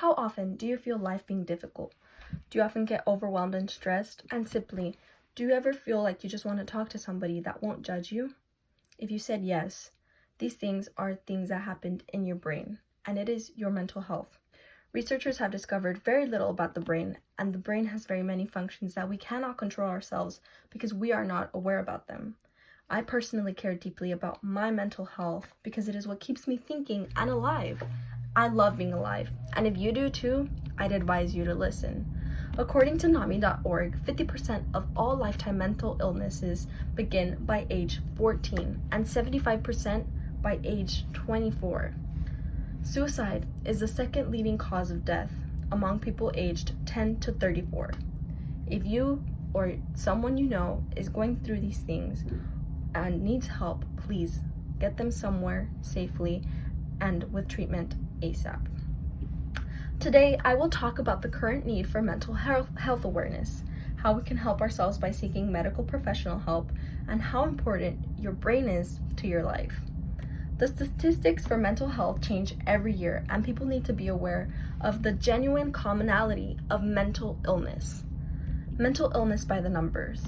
How often do you feel life being difficult? Do you often get overwhelmed and stressed? And simply, do you ever feel like you just want to talk to somebody that won't judge you? If you said yes, these things are things that happened in your brain, and it is your mental health. Researchers have discovered very little about the brain, and the brain has very many functions that we cannot control ourselves because we are not aware about them. I personally care deeply about my mental health because it is what keeps me thinking and alive. I love being alive, and if you do too, I'd advise you to listen. According to NAMI.org, 50% of all lifetime mental illnesses begin by age 14 and 75% by age 24. Suicide is the second leading cause of death among people aged 10 to 34. If you or someone you know is going through these things and needs help, please get them somewhere safely and with treatment ASAP. Today, I will talk about the current need for mental health awareness, how we can help ourselves by seeking medical professional help, and how important your brain is to your life. The statistics for mental health change every year, and people need to be aware of the genuine commonality of mental illness. Mental illness by the numbers.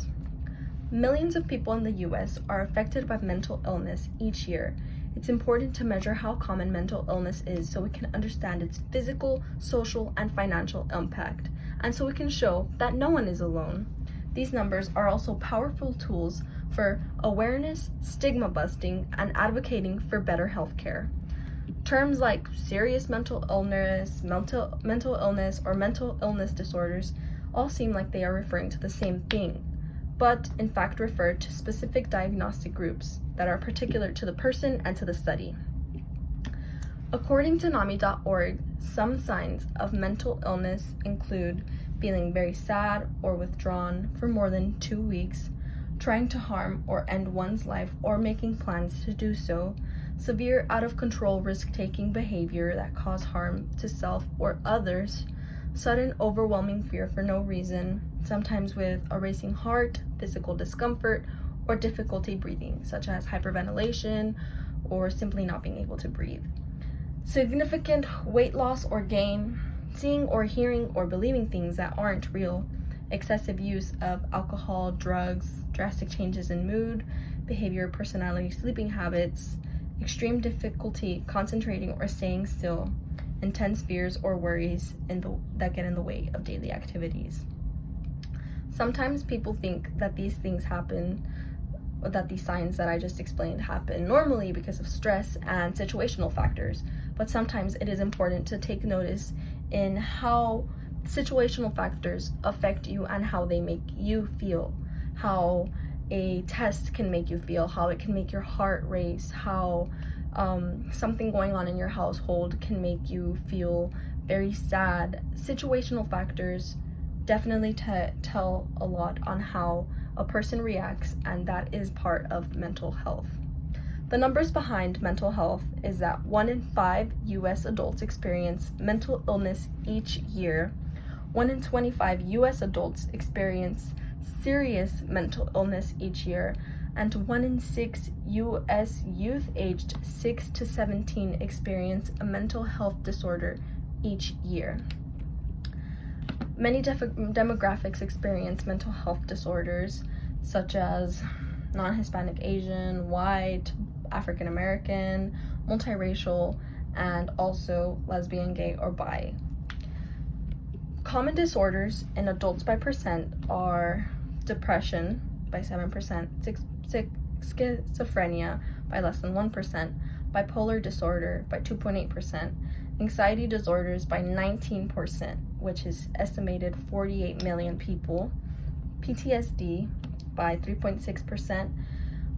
Millions of people in the US are affected by mental illness each year. It's important to measure how common mental illness is so we can understand its physical, social, and financial impact, and so we can show that no one is alone. These numbers are also powerful tools for awareness, stigma busting, and advocating for better healthcare. Terms like serious mental illness, mental illness, or mental illness disorders all seem like they are referring to the same thing, but in fact refer to specific diagnostic groups that are particular to the person and to the study. According to NAMI.org, some signs of mental illness include feeling very sad or withdrawn for more than 2 weeks, trying to harm or end one's life or making plans to do so, severe out-of-control risk-taking behavior that cause harm to self or others, sudden overwhelming fear for no reason, sometimes with a racing heart, physical discomfort, or difficulty breathing, such as hyperventilation or simply not being able to breathe. Significant weight loss or gain, seeing or hearing or believing things that aren't real, excessive use of alcohol, drugs, drastic changes in mood, behavior, personality, sleeping habits, extreme difficulty concentrating or staying still, intense fears or worries that get in the way of daily activities. Sometimes people think that these things happen, or that these signs that I just explained happen normally because of stress and situational factors, but sometimes it is important to take notice in how situational factors affect you and how they make you feel, how a test can make you feel, how it can make your heart race, how something going on in your household can make you feel very sad. Situational factors definitely tell a lot on how a person reacts, and that is part of mental health. The numbers behind mental health is that 1 in 5 US adults experience mental illness each year. 1 in 25 US adults experience serious mental illness each year, and 1 in 6 US youth aged 6 to 17 experience a mental health disorder each year. Many demographics experience mental health disorders, such as non-Hispanic Asian, white, African American, multiracial, and also lesbian, gay, or bi. Common disorders in adults by percent are depression by 7%, schizophrenia by less than 1%, bipolar disorder by 2.8%, anxiety disorders by 19%, which is estimated 48 million people, PTSD by 3.6%,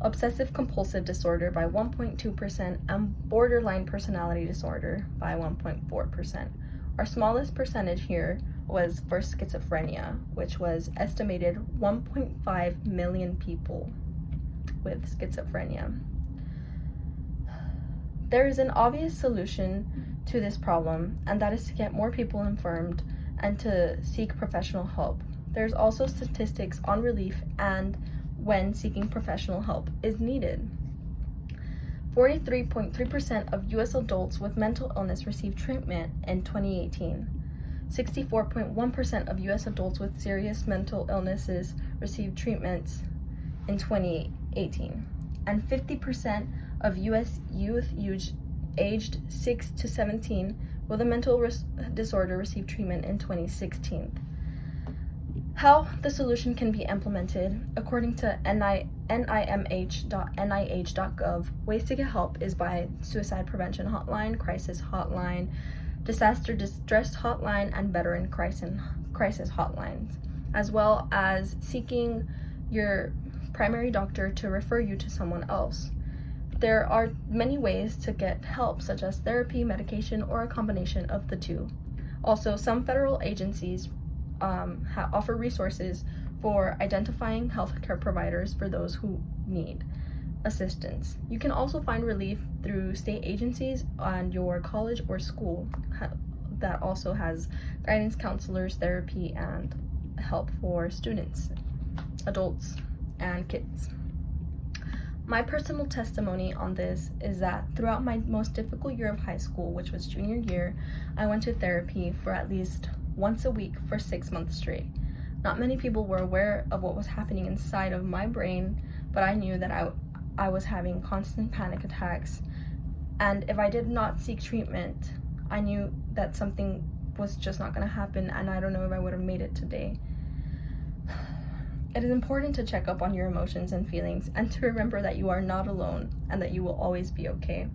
obsessive compulsive disorder by 1.2%, and borderline personality disorder by 1.4%. Our smallest percentage here was for schizophrenia, which was estimated 1.5 million people with schizophrenia. There is an obvious solution to this problem, and that is to get more people informed and to seek professional help. There's also statistics on relief and when seeking professional help is needed. 43.3% of U.S. adults with mental illness received treatment in 2018. 64.1% of U.S. adults with serious mental illnesses received treatments in 2018. And 50% of U.S. youth aged 6 to 17 with a mental disorder received treatment in 2016. How the solution can be implemented, according to NIMH.nih.gov, ways to get help is by suicide prevention hotline, crisis hotline, disaster distress hotline, and veteran crisis hotlines, as well as seeking your primary doctor to refer you to someone else. There are many ways to get help, such as therapy, medication, or a combination of the two. Also, some federal agencies offer resources for identifying healthcare providers for those who need assistance. You can also find relief through state agencies and your college or school that also has guidance counselors, therapy, and help for students, adults, and kids. My personal testimony on this is that throughout my most difficult year of high school, which was junior year, I went to therapy for at least once a week for 6 months straight. Not many people were aware of what was happening inside of my brain, but I knew that I was having constant panic attacks, and if I did not seek treatment, I knew that something was just not going to happen, and I don't know if I would have made it today. It is important to check up on your emotions and feelings, and to remember that you are not alone and that you will always be okay.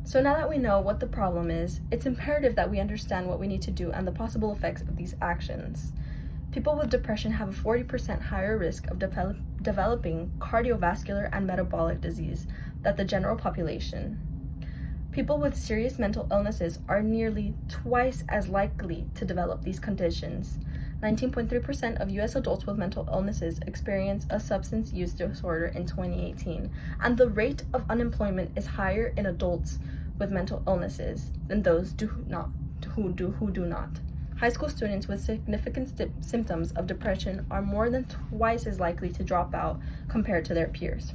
So now that we know what the problem is, it's imperative that we understand what we need to do and the possible effects of these actions. People with depression have a 40% higher risk of developing cardiovascular and metabolic disease than the general population. People with serious mental illnesses are nearly twice as likely to develop these conditions. 19.3% of U.S. adults with mental illnesses experienced a substance use disorder in 2018, and the rate of unemployment is higher in adults with mental illnesses than those who do not. High school students with significant symptoms of depression are more than twice as likely to drop out compared to their peers.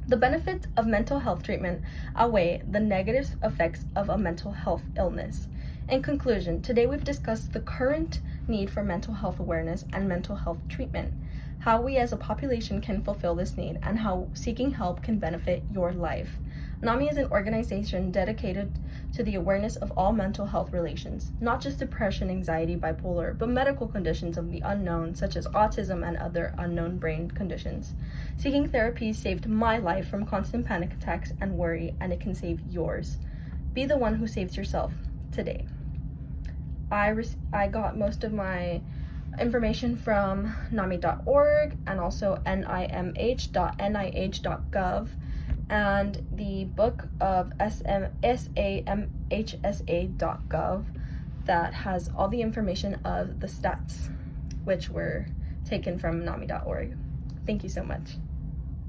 The benefits of mental health treatment outweigh the negative effects of a mental health illness. In conclusion, today we've discussed the current need for mental health awareness and mental health treatment, how we as a population can fulfill this need, and how seeking help can benefit your life. NAMI is an organization dedicated to the awareness of all mental health relations, not just depression, anxiety, bipolar, but medical conditions of the unknown, such as autism and other unknown brain conditions. Seeking therapy saved my life from constant panic attacks and worry, and it can save yours. Be the one who saves yourself today. I got most of my information from NAMI.org and also NIMH.nih.gov, and the book of SAMHSA.gov that has all the information of the stats, which were taken from NAMI.org. Thank you so much.